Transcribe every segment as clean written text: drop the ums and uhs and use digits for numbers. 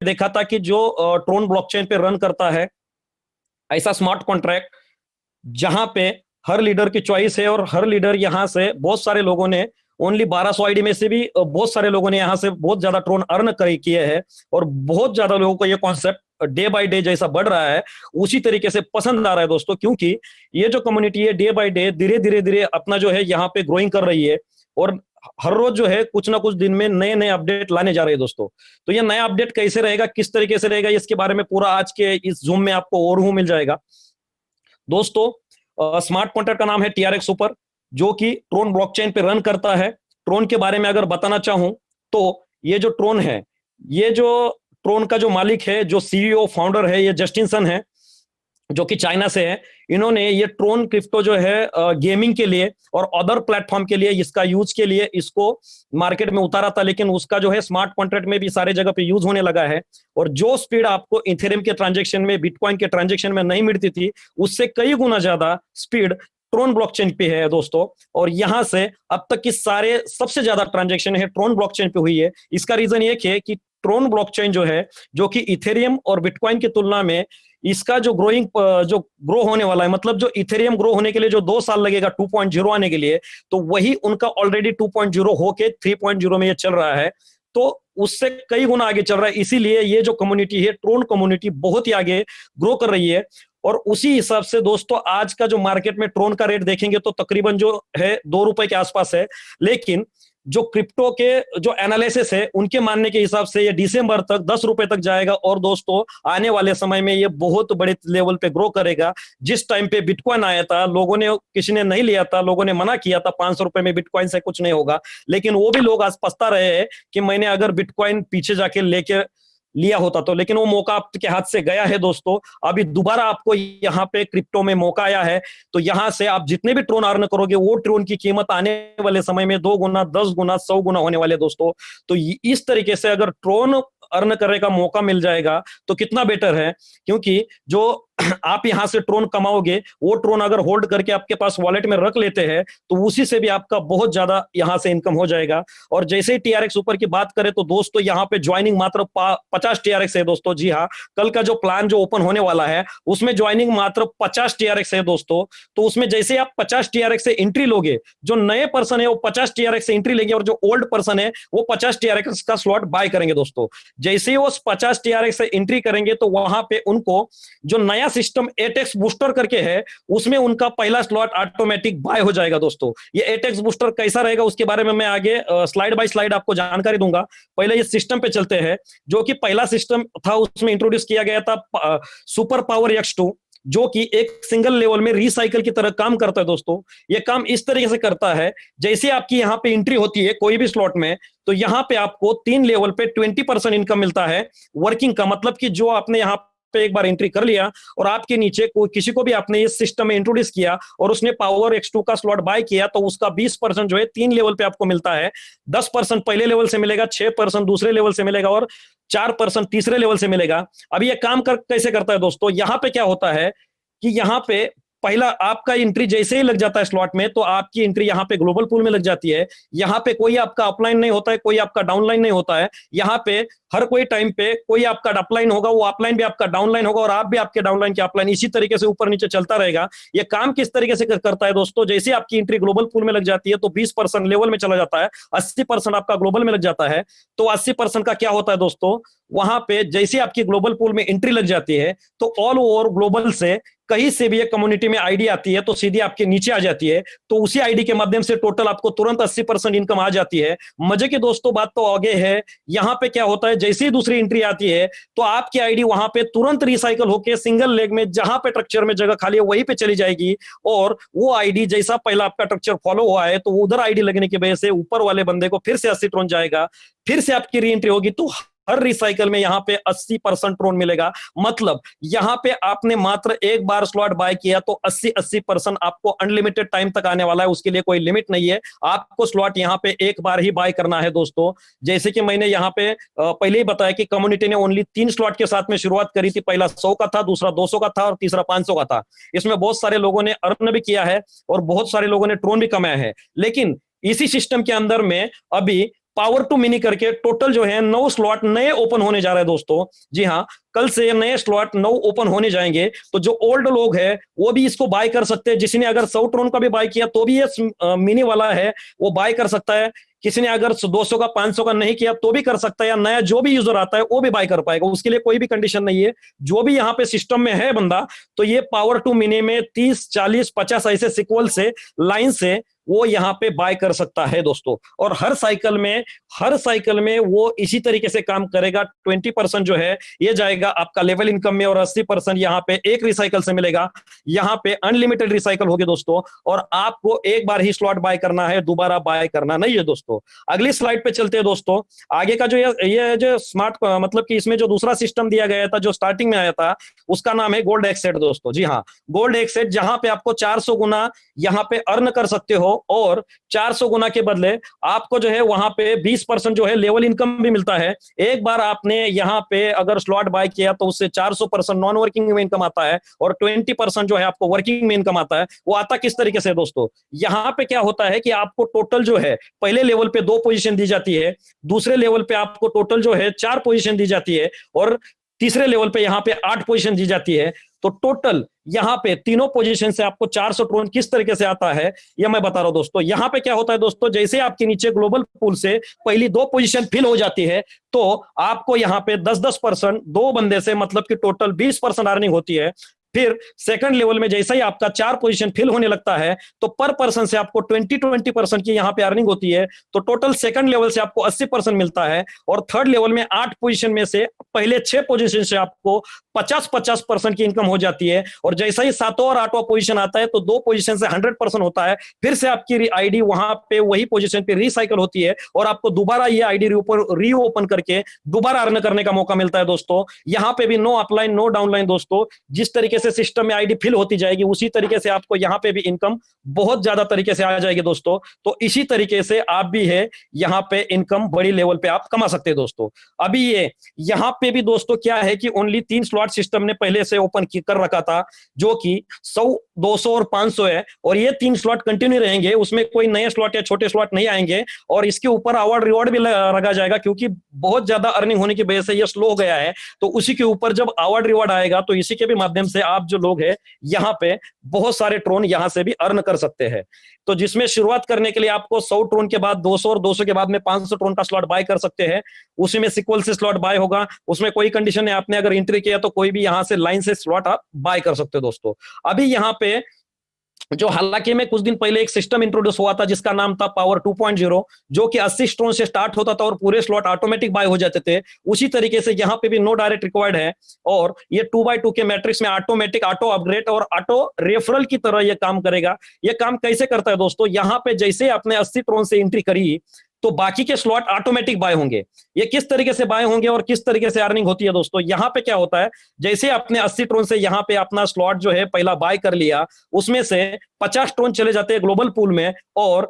देखा था कि जो ट्रोन ब्लॉकचेन पे रन करता है ऐसा स्मार्ट कॉन्ट्रैक्ट, जहां पे हर लीडर की चॉइस है और हर लीडर यहां से बहुत सारे लोगों ने ओनली 1200 आईडी में से भी बहुत सारे लोगों ने यहां से बहुत ज्यादा ट्रोन अर्न किए हैं। और बहुत ज्यादा लोगों को ये कॉन्सेप्ट डे बाय डे जैसा बढ़ रहा है उसी तरीके से पसंद आ रहा है दोस्तों, क्योंकि ये जो कम्युनिटी है डे बाय डे धीरे धीरे धीरे अपना जो है यहाँ पे ग्रोइंग कर रही है और हर रोज जो है कुछ ना कुछ दिन में नए नए अपडेट लाने जा रहे हैं दोस्तों। तो ये नया अपडेट कैसे रहेगा, किस तरीके से रहेगा, इसके बारे में पूरा आज के इस जूम में आपको ओवरव्यू मिल जाएगा दोस्तों। स्मार्ट कॉन्ट्रैक्ट का नाम है TRX सुपर, जो कि ट्रोन ब्लॉकचेन पे रन करता है। ट्रोन के बारे में अगर बताना चाहूं तो ये जो ट्रोन है, ये जो ट्रोन का जो मालिक है, जो CEO फाउंडर है, ये जस्टिन सन है, जो कि चाइना से है। इन्होंने ये ट्रोन क्रिप्टो जो है गेमिंग के लिए और अदर प्लेटफॉर्म के लिए इसका यूज के लिए इसको मार्केट में उतारा था, लेकिन उसका जो है स्मार्ट कॉन्ट्रैक्ट में भी सारे जगह पे यूज होने लगा है। और जो स्पीड आपको इथेरियम के ट्रांजेक्शन में, बिटकॉइन के ट्रांजेक्शन में नहीं मिलती थी, उससे कई गुना ज्यादा स्पीड ट्रोन ब्लॉकचेन पे है दोस्तों। और यहां से अब तक की सारे सबसे ज्यादा ट्रांजेक्शन है ट्रोन ब्लॉकचेन पे हुई है। इसका रीजन ये है कि ट्रोन ब्लॉकचेन जो है, जो कि इथेरियम और बिटकॉइन की तुलना में इसका जो ग्रो होने वाला है, मतलब जो इथेरियम ग्रो होने के लिए जो 2 साल लगेगा 2.0 आने के लिए, तो वही उनका ऑलरेडी 2.0 होके 3.0 में ये चल रहा है। तो उससे कई गुना आगे चल रहा है। इसीलिए ये जो कम्युनिटी है, ट्रोन कम्युनिटी, बहुत ही आगे ग्रो कर रही है। और उसी हिसाब से दोस्तों आज का जो मार्केट में ट्रोन का रेट देखेंगे तो तकरीबन जो है ₹2 के आसपास है। लेकिन जो क्रिप्टो के जो एनालिसिस है उनके मानने के हिसाब से ये दिसंबर तक ₹10 तक जाएगा। और दोस्तों आने वाले समय में ये बहुत बड़े लेवल पे ग्रो करेगा। जिस टाइम पे बिटकॉइन आया था, लोगों ने, किसी ने नहीं लिया था, लोगों ने मना किया था ₹500 में बिटकॉइन से कुछ नहीं होगा, लेकिन वो भी लोग आज पछता रहे हैं कि मैंने अगर बिटकॉइन पीछे जाके लेके लिया होता तो। लेकिन वो मौका आपके हाथ से गया है दोस्तों। अभी दोबारा आपको यहाँ पे क्रिप्टो में मौका आया है, तो यहाँ से आप जितने भी ट्रोन अर्न करोगे वो ट्रोन की कीमत आने वाले समय में 2 गुना, 10 गुना, 100 गुना होने वाले दोस्तों। तो इस तरीके से अगर ट्रोन अर्न करने का मौका मिल जाएगा तो कितना बेटर है, क्योंकि जो आप यहां से ट्रोन कमाओगे वो ट्रोन अगर होल्ड करके आपके पास वॉलेट में रख लेते हैं तो उसी से भी आपका बहुत ज्यादा यहां से इनकम हो जाएगा। और जैसे ही TRX सुपर की बात करें तो दोस्तों यहाँ पे ज्वाइनिंग मात्र 50 TRX है दोस्तों। जी हाँ, कल का जो प्लान जो ओपन होने वाला है उसमें ज्वाइनिंग मात्र 50 TRX है दोस्तों। तो उसमें जैसे आप 50 TRX से एंट्री लोगे, जो नए पर्सन है वो 50 TRX से एंट्री लेंगे और जो ओल्ड पर्सन है वो 50 TRX का स्लॉट बाय करेंगे दोस्तों। जैसे ही वो 50 TRX से एंट्री करेंगे तो वहां पे उनको जो नया सिस्टम एटेक्स बूस्टर करके है उसमें उनका पहला स्लॉट ऑटोमेटिक बाय हो जाएगा दोस्तों। ये एटेक्स बूस्टर कैसा रहेगा उसके बारे में मैं आगे स्लाइड बाय स्लाइड आपको जानकारी दूंगा। पहले ये सिस्टम पे चलते हैं। जो कि पहला सिस्टम था उसमें इंट्रोड्यूस किया गया था सुपर पावर X2, जो कि एक सिंगल लेवल में रिसाइकल की तरह काम करता है दोस्तों। ये काम इस तरीके से करता है, जैसे आपकी यहाँ पे एंट्री होती है कोई भी स्लॉट में, तो यहाँ पे आपको 3 लेवल पे 20% इनकम मिलता है वर्किंग का। मतलब कि जो आपने यहाँ पे एक बार एंट्री कर लिया और आपके नीचे कोई किसी को भी आपने इस सिस्टम में इंट्रोड्यूस किया और उसने पावर X2 का स्लॉट बाय किया, तो उसका 20% जो है 3 लेवल पे आपको मिलता है। 10% पहले लेवल से मिलेगा, 6% दूसरे लेवल से मिलेगा और 4% तीसरे लेवल से मिलेगा। अब ये काम कैसे करता है दोस्तों, यहाँ पे क्या होता है कि यहाँ पे पहला आपका एंट्री जैसे ही लग जाता है स्लॉट में तो आपकी एंट्री यहाँ पे ग्लोबल पूल में लग जाती है। यहाँ पे कोई आपका अपलाइन नहीं होता है, कोई आपका डाउनलाइन नहीं होता है। यहाँ पे हर कोई टाइम पे कोई आपका अपलाइन होगा, वो अपलाइन भी आपका डाउनलाइन होगा और आप भी आपके डाउनलाइन के अपलाइन, इसी तरीके से ऊपर नीचे चलता रहेगा। ये काम किस तरीके से करता है दोस्तों, जैसे आपकी एंट्री ग्लोबल पूल में लग जाती है तो 20% लेवल में चला जाता है, 80% आपका ग्लोबल में लग जाता है। तो 80% का क्या होता है दोस्तों, वहां पे जैसे आपकी ग्लोबल पूल में एंट्री लग जाती है तो ऑल ओवर ग्लोबल से कहीं से भी एक कम्युनिटी में आईडी आती है तो सीधी आपके नीचे आ जाती है। तो उसी आईडी के माध्यम से टोटल आपको तुरंत 80% इनकम आ जाती है। मजे की दोस्तों बात तो आगे है। यहाँ पे क्या होता है, जैसे ही दूसरी एंट्री आती है तो आपकी आईडी वहां पे तुरंत रिसाइकल होकर सिंगल लेग में जहां पे स्ट्रक्चर में जगह खाली है वहीं पे चली जाएगी। और वो आईडी जैसा पहला आपका स्ट्रक्चर फॉलो हुआ है तो उधर आईडी लगने की वजह से ऊपर वाले बंदे को फिर से 80 ट्रोन जाएगा, फिर से आपकी री एंट्री होगी तो हर रिसाइकल में यहाँ पे 80% ट्रोन मिलेगा। मतलब यहाँ पे आपने मात्र एक बार स्लॉट बाय किया तो 80% आपको अनलिमिटेड टाइम तक आने वाला है, उसके लिए कोई लिमिट नहीं है। आपको स्लॉट यहाँ पे एक बार ही बाय करना है दोस्तों। जैसे कि मैंने यहाँ पे पहले ही बताया कि कम्युनिटी ने ओनली 3 स्लॉट के साथ में शुरुआत करी थी। पहला 100 का था, दूसरा 200 का था और तीसरा 500 का था। इसमें बहुत सारे लोगों ने अर्न भी किया है और बहुत सारे लोगों ने ट्रोन भी कमाया है। लेकिन इसी सिस्टम के अंदर में अभी पावर टू मिनी करके टोटल जो है 9 स्लॉट नए ओपन होने जा रहे हैं दोस्तों। जी हाँ, कल से नए स्लॉट 9 ओपन होने जाएंगे। तो जो ओल्ड लोग हैं वो भी इसको बाय कर सकते हैं। जिसने अगर 100 ट्रोन का भी बाय किया तो भी ये मिनी वाला है वो बाय कर सकता है। किसी ने अगर 200 का 500 का नहीं किया तो भी कर सकता है, या नया जो भी यूजर आता है वो भी बाय कर पाएगा। उसके लिए कोई भी कंडीशन नहीं है। जो भी यहाँ पे सिस्टम में है बंदा, तो ये पावर टू मिनी में 30 40 50 ऐसे सिक्वल से लाइन से वो यहाँ पे बाय कर सकता है दोस्तों। और हर साइकिल में वो इसी तरीके से काम करेगा। 20% जो है ये जाएगा आपका लेवल इनकम में, और 80% यहाँ पे एक रिसाइकल से मिलेगा। यहाँ पे अनलिमिटेड रिसाइकल होगी दोस्तों, और आपको एक बार ही स्लॉट बाय करना है, दोबारा बाय करना नहीं है दोस्तों। अगली स्लाइड पे चलते हैं दोस्तों। आगे का जो ये जो स्मार्ट मतलब कि इसमें जो दूसरा सिस्टम दिया गया था जो स्टार्टिंग में आया था, उसका नाम है गोल्ड एक्सेट दोस्तों। जी हाँ, गोल्ड एक्सेट, जहां पे आपको 400 गुना यहाँ पे अर्न कर सकते हो, और 400 गुना के बदले आपको जो है वहां पे 20% जो है लेवल इनकम भी मिलता है। एक बार आपने यहाँ पे अगर स्लॉट बाय किया तो उससे 400% नॉन वर्किंग में इनकम आता है, और 20% जो है आपको वर्किंग में इनकम आता है। वो आता किस तरीके से दोस्तों, यहाँ पे क्या होता है कि आपको टोटल जो है पहले लेवल पे 2 पोजीशन दी जाती है, दूसरे लेवल पे आपको टोटल जो है 4 पोजीशन दी जाती है, और तीसरे लेवल पे यहाँ पे 8 पोजीशन दी जाती है। तो टोटल यहाँ पे तीनों पोजीशन से आपको 400 ट्रोन किस तरीके से आता है ये मैं बता रहा हूं दोस्तों। यहाँ पे क्या होता है दोस्तों, जैसे आपके नीचे ग्लोबल पूल से पहली 2 पोजीशन फिल हो जाती है, तो आपको यहाँ पे 10% 2 बंदे से मतलब कि टोटल 20% अर्निंग होती है। फिर सेकंड लेवल में जैसा ही आपका 4 पोजीशन फिल होने लगता है, तो पर पर्सन से आपको 20% की यहाँ पे अर्निंग होती है। तो टोटल सेकंड लेवल से आपको 80% मिलता है, और थर्ड लेवल में 8 पोजीशन में से पहले 6 पोजीशन से आपको 50% की इनकम हो जाती है। और जैसा ही 7वां और 8वां पोजीशन आता है, तो 2 पोजीशन से 100% होता है। फिर से आपकी आईडी वहां पे वही पोजीशन पे रिसाइकल होती है, और आपको दोबारा ये आईडी रीओपन करके दोबारा अर्न करने का मौका मिलता है दोस्तों। यहाँ पे भी नो अपलाइन नो डाउनलाइन दोस्तों। जिस तरीके से सिस्टम में आईडी फिल होती जाएगी, उसी तरीके से आपको यहाँ पे भी इनकम बहुत ज्यादा तरीके से आ जाएगी दोस्तों। तो इसी तरीके से आप भी है यहाँ पे इनकम बड़ी लेवल पे आप कमा सकते हैं दोस्तों। अभी ये यहाँ पे भी दोस्तों क्या है कि ओनली 3 स्लॉट सिस्टम ने पहले से ओपन कर रखा था, जो कि 100 200 और 500 है, और ये 3 स्लॉट कंटिन्यू रहेंगे। उसमें कोई नए स्लॉट या छोटे स्लॉट नहीं आएंगे, और इसके ऊपर अवार्ड रिवॉर्ड भी रखा जाएगा, क्योंकि बहुत ज्यादा अर्निंग होने की वजह से ये स्लो हो गया है। तो उसी के ऊपर जब अवार्ड रिवॉर्ड आएगा, तो इसी के भी माध्यम से आप जो लोग हैं यहाँ पे बहुत सारे ट्रोन यहाँ से भी अर्न कर सकते हैं। तो जिसमें शुरुआत करने के लिए आपको 100 ट्रोन के बाद 200, और 200 के बाद में 500 ट्रोन का स्लॉट बाय कर सकते हैं। उसी में सिक्वल से स्लॉट बाय होगा, उसमें कोई कंडीशन है। आपने अगर एंट्री किया तो कोई भी यहाँ से लाइन से स्लॉट आप बाय कर सकते हो दोस्तों। अभी यहाँ पे जो हालांकि में कुछ दिन पहले एक सिस्टम इंट्रोड्यूस हुआ था जिसका नाम था पावर 2.0, जो कि 80 स्टोन से स्टार्ट होता था और पूरे स्लॉट ऑटोमेटिक बाय हो जाते थे। उसी तरीके से यहाँ पे भी नो डायरेक्ट रिक्वायर्ड है, और ये 2x2 के मैट्रिक्स में ऑटोमेटिक ऑटो अपग्रेड और ऑटो रेफरल की तरह ये काम करेगा। ये काम कैसे करता है दोस्तों, यहाँ पे जैसे आपने 80 ट्रोन से एंट्री करी, तो बाकी के स्लॉट ऑटोमेटिक बाय होंगे। ये किस तरीके से बाय होंगे और किस तरीके से अर्निंग होती है दोस्तों, यहाँ पे क्या होता है, जैसे आपने 80 ट्रोन से यहाँ पे अपना स्लॉट जो है पहला बाय कर लिया, उसमें से 50 ट्रोन चले जाते हैं ग्लोबल पूल में, और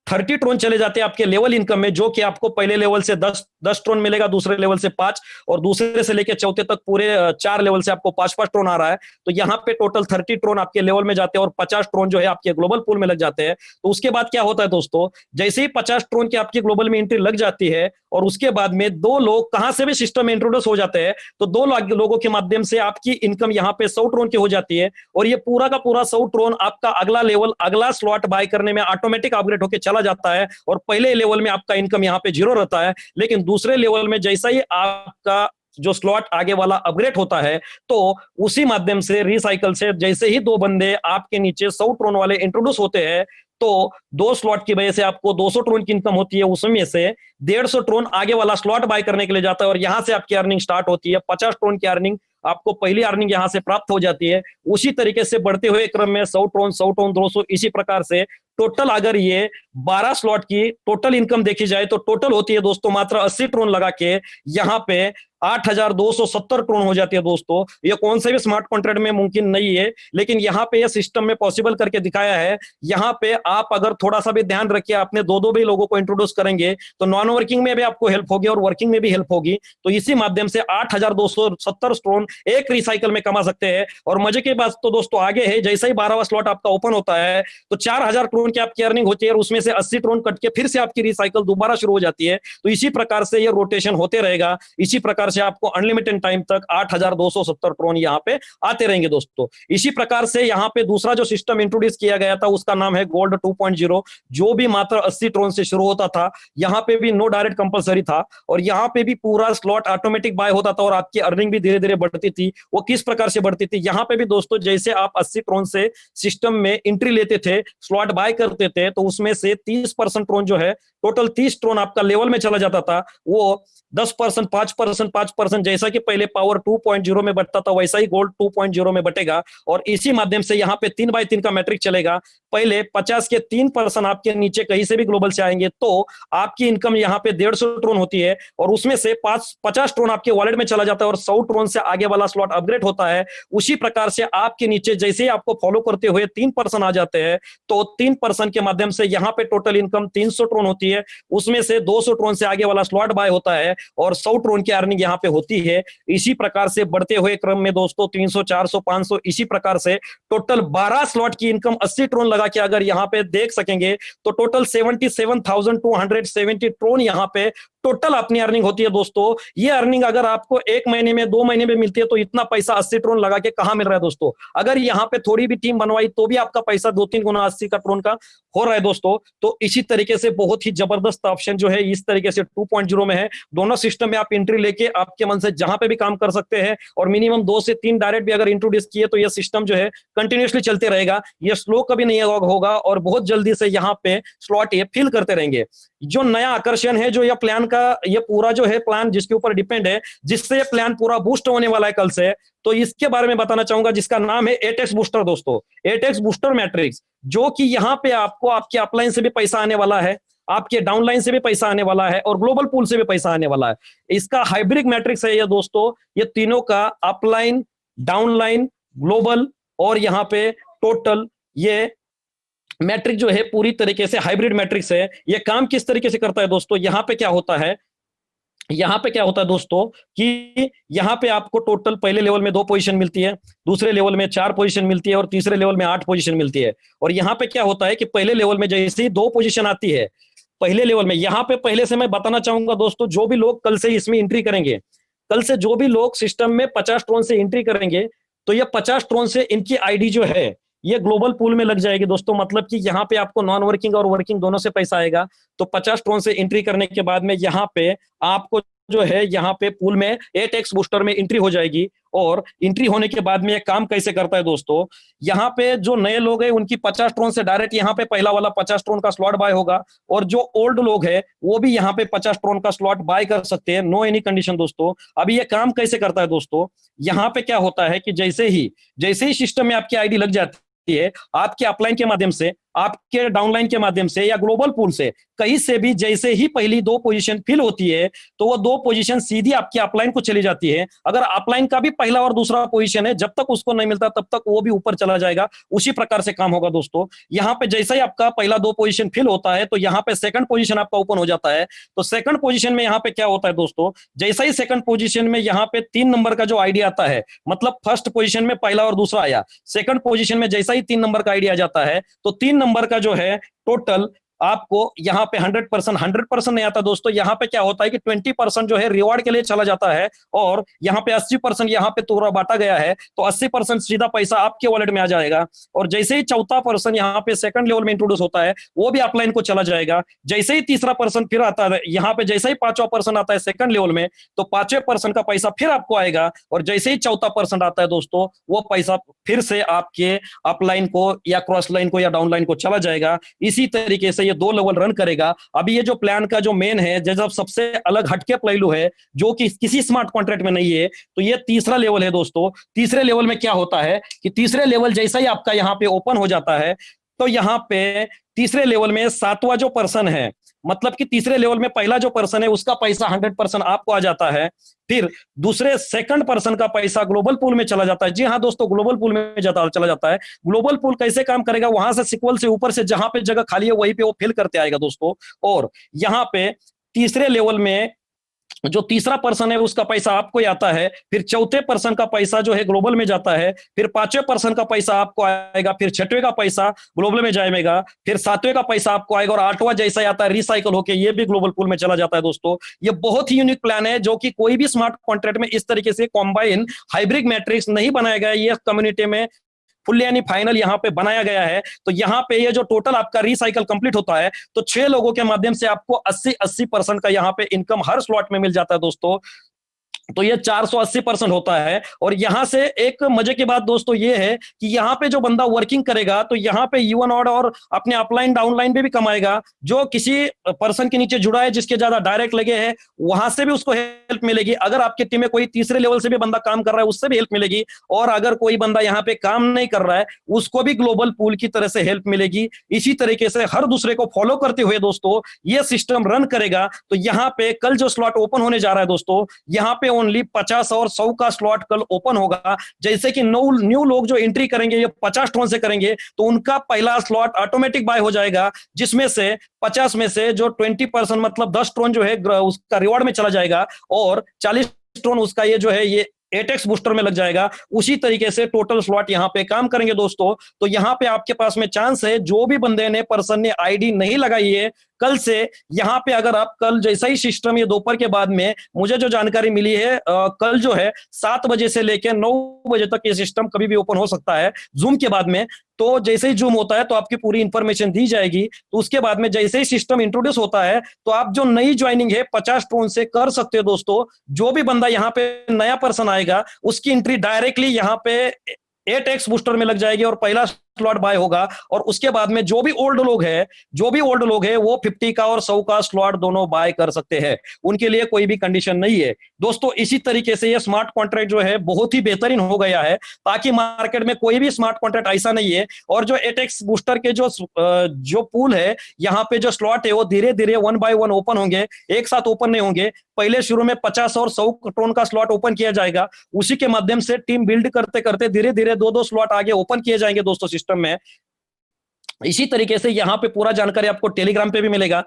30 ट्रोन चले जाते हैं आपके लेवल इनकम में, जो कि आपको पहले लेवल से 10 ट्रोन मिलेगा, दूसरे लेवल से 5, और दूसरे से लेकर चौथे तक पूरे 4 लेवल से आपको 5-5 ट्रोन आ रहा है। तो यहाँ पे टोटल 30 ट्रोन आपके लेवल में जाते हैं, और 50 ट्रोन जो है आपके ग्लोबल पूल में लग जाते हैं। तो उसके बाद क्या होता है दोस्तों, जैसे ही 50 ट्रोन की आपकी ग्लोबल में एंट्री लग जाती है, और उसके बाद में 2 लोग कहां से भी सिस्टम में इंट्रोड्यूस हो जाते हैं, तो 2 लोगों के माध्यम से आपकी इनकम यहाँ पे 100 ट्रोन की हो जाती है। और ये पूरा का पूरा 100 ट्रोन आपका अगला लेवल, अगला स्लॉट बाय करने में ऑटोमेटिक अपग्रेड होकर चला जाता है, और पहले लेवल में आपका इनकम यहाँ पे 0 रहता है। लेकिन दूसरे लेवल में जैसा ही आपका जो स्लॉट आगे वाला अपग्रेड होता है, तो उसी माध्यम से रिसाइकल से जैसे ही 2 बंदे आपके नीचे 100 ट्रोन वाले इंट्रोड्यूस होते हैं, तो 2 स्लॉट की वजह से आपको 200 ट्रोन की इनकम होती है। उसमें से 150 ट्रोन आगे वाला स्लॉट बाय करने के लिए जाता है, और यहां से आपकी अर्निंग स्टार्ट होती है। 50 ट्रोन की अर्निंग आपको पहली अर्निंग यहां से प्राप्त हो जाती है। उसी तरीके से बढ़ते हुए क्रम में 100 ट्रोन 200, इसी प्रकार से टोटल अगर ये 12 स्लॉट की टोटल इनकम देखी जाए, तो टोटल होती है दोस्तों मात्र 80 ट्रोन लगा के यहाँ पे 8,270 ट्रोन हो जाती है दोस्तों। ये कौन से भी स्मार्ट कॉन्ट्रैक्ट में मुमकिन नहीं है, लेकिन यहाँ पे ये सिस्टम में पॉसिबल करके दिखाया है। यहाँ पे आप अगर थोड़ा सा भी ध्यान रखिए, आपने दो दो भी लोगों को इंट्रोड्यूस करेंगे तो नॉन वर्किंग में भी आपको हेल्प होगी और वर्किंग में भी हेल्प होगी। तो इसी माध्यम से 8,270 स्टोन एक रिसाइकल में कमा सकते हैं। और मजे की बात तो दोस्तों आगे है, जैसे ही 12वां स्लॉट आपका ओपन होता है तो 4,000 ट्रोन की आपकी अर्निंग होती है और उसमें से 80 ट्रोन कट के फिर से आपकी रिसाइकल दोबारा शुरू हो जाती है। तो इसी प्रकार से ये रोटेशन होते रहेगा। इसी प्रकार से आपको अनलिमिटेड टाइम तक 8,270 ट्रोन यहाँ पे आते रहेंगे दोस्तों। इसी प्रकार से यहाँ पे दूसरा जो सिस्टम इंट्रोड्यूस किया गया था उसका नाम है गोल्ड 2.0, जो भी मात्र 80 ट्रोन से शुरू होता था। यहाँ पे भी नो डायरेक्ट कंपलसरी था और यहाँ पे भी पूरा स्लॉट ऑटोमेटिक बाय होता था और आपकी अर्निंग भी धीरे धीरे बढ़ती थी। वो किस प्रकार से बढ़ती थी, यहाँ पे भी दोस्तों जैसे आप 80 ट्रोन से सिस्टम में एंट्री लेते थे, स्लॉट बाय करते थे, तो उसमें से 30% ट्रोन जो है, टोटल 30 ट्रोन आपका लेवल में चला जाता था। वो 10%, 5%, 5% जैसा कि पहले पावर 2.0 में बटता था वैसा ही गोल्ड 2.0 में बटेगा। और इसी माध्यम से यहाँ पे 3x3 का मैट्रिक चलेगा। पहले 50 के 3% आपके नीचे कहीं से भी ग्लोबल से आएंगे तो आपकी इनकम यहाँ पे 150 ट्रोन होती है और उसमें से 50 ट्रोन आपके वॉलेट में चला जाता है और 100 ट्रोन से आगे वाला स्लॉट अपग्रेड होता है। उसी प्रकार से आपके नीचे जैसे ही आपको फॉलो करते हुए 3% आ जाते हैं तो 3% के माध्यम से यहाँ पे टोटल इनकम 300 ट्रोन होती है। उसमें से 200 ट्रोन से आगे वाला स्लॉट बाय होता है और 100 ट्रोन की अर्निंग यहाँ पे होती है। इसी प्रकार से बढ़ते हुए क्रम में दोस्तों 300, 400, 500 इसी प्रकार से टोटल 12 स्लॉट की इनकम 80 ट्रोन लगा के अगर यहाँ पे देख सकेंगे तो टोटल 77,270 ट्रोन यहाँ पे टोटल अपनी अर्निंग होती है दोस्तों। ये अर्निंग अगर आपको 1 महीने में 2 महीने में मिलती है तो इतना पैसा 80 ट्रोन लगा के कहां मिल रहा है दोस्तों। अगर यहाँ पे थोड़ी भी टीम बनवाई तो भी आपका पैसा 2-3 गुना 80 का ट्रोन का हो रहा है दोस्तों। तो इसी तरीके से बहुत ही जबरदस्त ऑप्शन जो है इस तरीके से 2.0 में है। दोनों सिस्टम में आप एंट्री लेके आपके मन से जहां पे भी काम कर सकते हैं और मिनिमम 2 से 3 डायरेक्ट भी अगर इंट्रोड्यूस किए तो यह सिस्टम जो है कंटिन्यूसली चलते रहेगा। ये स्लो कभी नहीं होगा और बहुत जल्दी से यहाँ पे स्लॉट ये फिल करते रहेंगे। जो नया आकर्षण है, जो यह प्लान का ये पूरा जो है प्लान जिसके ऊपर डिपेंड है, जिससे ये प्लान पूरा बूस्ट होने वाला है कल से, तो इसके बारे में बताना चाहूंगा जिसका नाम है 8x बूस्टर दोस्तों। 8x बूस्टर मैट्रिक्स, जो कि यहाँ पे आपको आपके अपलाइन से भी पैसा आने वाला है, आपके डाउनलाइन से भी पैसा आने वाला है और ग्लोबल पूल से भी पैसा आने वाला है। इसका हाइब्रिड मैट्रिक्स है ये दोस्तों। ये तीनों का अपलाइन, डाउनलाइन, ग्लोबल और यहाँ पे टोटल ये मैट्रिक जो है पूरी तरीके से हाइब्रिड मैट्रिक्स है। ये काम किस तरीके से करता है दोस्तों, यहाँ पे क्या होता है, यहाँ पे क्या होता है दोस्तों कि यहाँ पे आपको टोटल पहले लेवल में 2 पोजीशन मिलती है, दूसरे लेवल में 4 पोजीशन मिलती है और तीसरे लेवल में 8 पोजीशन मिलती है। और यहाँ पे क्या होता है कि पहले लेवल में जैसे ही 2 पोजीशन आती है पहले लेवल में, यहाँ पे पहले से मैं बताना चाहूंगा दोस्तों, जो भी लोग कल से इसमें एंट्री करेंगे, कल से जो भी लोग सिस्टम में 50 ट्रोन से एंट्री करेंगे तो ये 50 ट्रोन से इनकी आईडी जो है ये ग्लोबल पूल में लग जाएगी दोस्तों। मतलब कि यहाँ पे आपको नॉन वर्किंग और वर्किंग दोनों से पैसा आएगा। तो 50 ट्रोन से एंट्री करने के बाद में यहाँ पे आपको जो है यहाँ पे पूल में 8x बूस्टर में एंट्री हो जाएगी। और एंट्री होने के बाद में ये काम कैसे करता है दोस्तों, यहाँ पे जो नए लोग हैं उनकी 50 ट्रोन से डायरेक्ट यहाँ पे पहला वाला 50 ट्रोन का स्लॉट बाय होगा और जो ओल्ड लोग हैं वो भी यहाँ पे 50 ट्रोन का स्लॉट बाय कर सकते हैं, नो एनी कंडीशन दोस्तों। अभी ये काम कैसे करता है दोस्तों, यहाँ पे क्या होता है कि जैसे ही सिस्टम में आपकी आईडी लग जाती है, आपके अपलाइन के माध्यम से, आपके डाउनलाइन के माध्यम से या ग्लोबल पूल से कहीं से भी जैसे ही पहली 2 पोजीशन फिल होती है तो वो 2 पोजीशन सीधी आपके अपलाइन को चली जाती है। अगर अपलाइन का भी पहला और दूसरा पोजीशन है, जब तक उसको नहीं मिलता तब तक वो भी ऊपर चला जाएगा। उसी प्रकार से काम होगा दोस्तों। यहाँ पे जैसे ही आपका पहला 2 पोजीशन फिल होता है तो यहाँ पे सेकंड पोजीशन आपका ओपन हो जाता है। तो सेकंड पोजीशन में यहाँ पे क्या होता है दोस्तों, जैसा ही सेकंड पोजीशन में यहाँ पे 3 नंबर का जो आईडी आता है, मतलब फर्स्ट पोजीशन में पहला और दूसरा आया, सेकंड पोजीशन में जैसा ही 3 नंबर का आईडी आ जाता है तो 3 नंबर का जो है टोटल आपको यहाँ पे 100% नहीं आता दोस्तों। यहाँ पे क्या होता है कि 20% जो है रिवार्ड के लिए चला जाता है और यहाँ पे 80% यहाँ पे थोड़ा बांटा गया है तो 80% सीधा पैसा आपके वॉलेट में आ जाएगा। और जैसे ही चौथा पर्सन यहाँ पे सेकंड लेवल में इंट्रोड्यूस होता है वो भी अपलाइन को चला जाएगा। जैसे ही तीसरा पर्सन फिर आता है यहाँ पे, जैसे ही 5वां पर्सन आता है सेकंड लेवल में तो 5वें पर्सन का पैसा फिर आपको आएगा। और जैसे ही चौथा पर्सन आता है दोस्तों वो पैसा फिर से आपके अपलाइन को या क्रॉस लाइन को या डाउन लाइन को चला जाएगा। इसी तरीके से ये 2 लेवल रन करेगा। अभी ये जो प्लान का जो मेन है, जब सबसे अलग हटके पहलू है जो कि किसी स्मार्ट कॉन्ट्रैक्ट में नहीं है, तो ये तीसरा लेवल है दोस्तों। तीसरे लेवल में क्या होता है कि तीसरे लेवल जैसा ही आपका यहाँ पे ओपन हो जाता है तो यहाँ पे तीसरे लेवल में 7वां जो पर्सन है, मतलब कि तीसरे लेवल में पहला जो पर्सन है उसका पैसा 100% आपको आ जाता है। फिर दूसरे सेकंड पर्सन का पैसा ग्लोबल पूल में चला जाता है। जी हाँ दोस्तों, ग्लोबल पूल में चला जाता है। ग्लोबल पूल कैसे काम करेगा, वहां से सिक्वल से ऊपर से जहां पे जगह खाली है वहीं पे वो फिल करते आएगा दोस्तों। और यहाँ पे तीसरे लेवल में जो तीसरा पर्सन है उसका पैसा आपको आता है। फिर चौथे पर्सन का पैसा जो है ग्लोबल में जाता है। फिर पांचवें पर्सन का पैसा आपको आएगा। फिर छठवें का पैसा ग्लोबल में जाएगा। फिर सातवें का पैसा आपको आएगा। और आठवां जैसा आता है रिसाइकल होकर ये भी ग्लोबल पूल में चला जाता है दोस्तों। ये बहुत ही यूनिक प्लान है जो कि कोई भी स्मार्ट कॉन्ट्रैक्ट में इस तरीके से कॉम्बाइन हाइब्रिड मैट्रिक्स नहीं बनाया गया। ये कम्युनिटी में फुल यानी फाइनल यहाँ पे बनाया गया है। तो यहाँ पे ये जो टोटल आपका रिसाइकल कंप्लीट होता है तो 6 लोगों के माध्यम से आपको 80% का यहाँ पे इनकम हर स्लॉट में मिल जाता है दोस्तों। तो ये 480% होता है। और यहां से एक मजे की बात दोस्तों ये है कि यहाँ पे जो बंदा वर्किंग करेगा तो यहाँ पे इवन ऑड और अपने अपलाइन डाउनलाइन पे भी कमाएगा। जो किसी पर्सन के नीचे जुड़ा है जिसके ज्यादा डायरेक्ट लगे हैं वहां से भी उसको हेल्प मिलेगी। अगर आपकी टीम में कोई तीसरे लेवल से भी बंदा काम कर रहा है उससे भी हेल्प मिलेगी। और अगर कोई बंदा यहाँ पे काम नहीं कर रहा है उसको भी ग्लोबल पूल की तरह से हेल्प मिलेगी। इसी तरीके से हर दूसरे को फॉलो करते हुए दोस्तों ये सिस्टम रन करेगा। तो यहाँ पे कल जो स्लॉट ओपन होने जा रहा है दोस्तों, यहाँ पे ओनली 50 और 100 का स्लॉट कल ओपन होगा। जैसे कि न्यू लोग जो एंट्री करेंगे ये 50 ट्रोन से करेंगे तो उनका पहला स्लॉट ऑटोमेटिक बाय हो जाएगा। जिसमें से 50 में से जो 20% मतलब 10 ट्रोन जो है उसका रिवॉर्ड में चला जाएगा। और 40 ट्रोन उसका ये जो है ये 8x बूस्टर में लग जाएगा। उसी तरीके से टोटल स्लॉट यहाँ पे काम करेंगे दोस्तों। तो यहाँ पे आपके पास में चांस है, जो भी बंदे ने पर्सन ने आईडी नहीं लगाई है कल से, यहाँ पे अगर आप कल जैसा ही सिस्टम ये दोपहर के बाद में मुझे जो जानकारी मिली है कल जो है 7 बजे से लेकर 9 बजे तक ये सिस्टम कभी भी ओपन हो सकता है जूम के बाद में। तो जैसे ही जूम होता है तो आपकी पूरी इंफॉर्मेशन दी जाएगी। तो उसके बाद में जैसे ही सिस्टम इंट्रोड्यूस होता है तो आप जो नई ज्वाइनिंग है 50 ट्रोन से कर सकते हो दोस्तों। जो भी बंदा यहाँ पे नया पर्सन आएगा उसकी एंट्री डायरेक्टली यहाँ पे 8x बूस्टर में लग जाएगी और पहला स्लॉट बाय होगा। और उसके बाद में जो भी ओल्ड लोग हैं वो 50 का और 100 का स्लॉट दोनों बाय कर सकते हैं। उनके लिए कोई भी कंडीशन नहीं है दोस्तों। इसी तरीके से ये स्मार्ट कॉन्ट्रैक्ट जो है बहुत ही बेहतरीन हो गया है ताकि मार्केट में कोई भी स्मार्ट कॉन्ट्रैक्ट ऐसा नहीं है। और जो 8x बूस्टर के जो पूल है यहाँ पे जो स्लॉट है वो धीरे धीरे 1 बाय 1 ओपन होंगे, एक साथ ओपन नहीं होंगे। पहले शुरू में 50 और 100 ट्रोन का स्लॉट ओपन किया जाएगा। उसी के माध्यम से टीम बिल्ड करते करते धीरे धीरे 2-2 स्लॉट आगे ओपन किए जाएंगे दोस्तों सिस्टम में। इसी तरीके से यहाँ पे पूरा जानकारी आपको टेलीग्राम पे भी मिलेगा।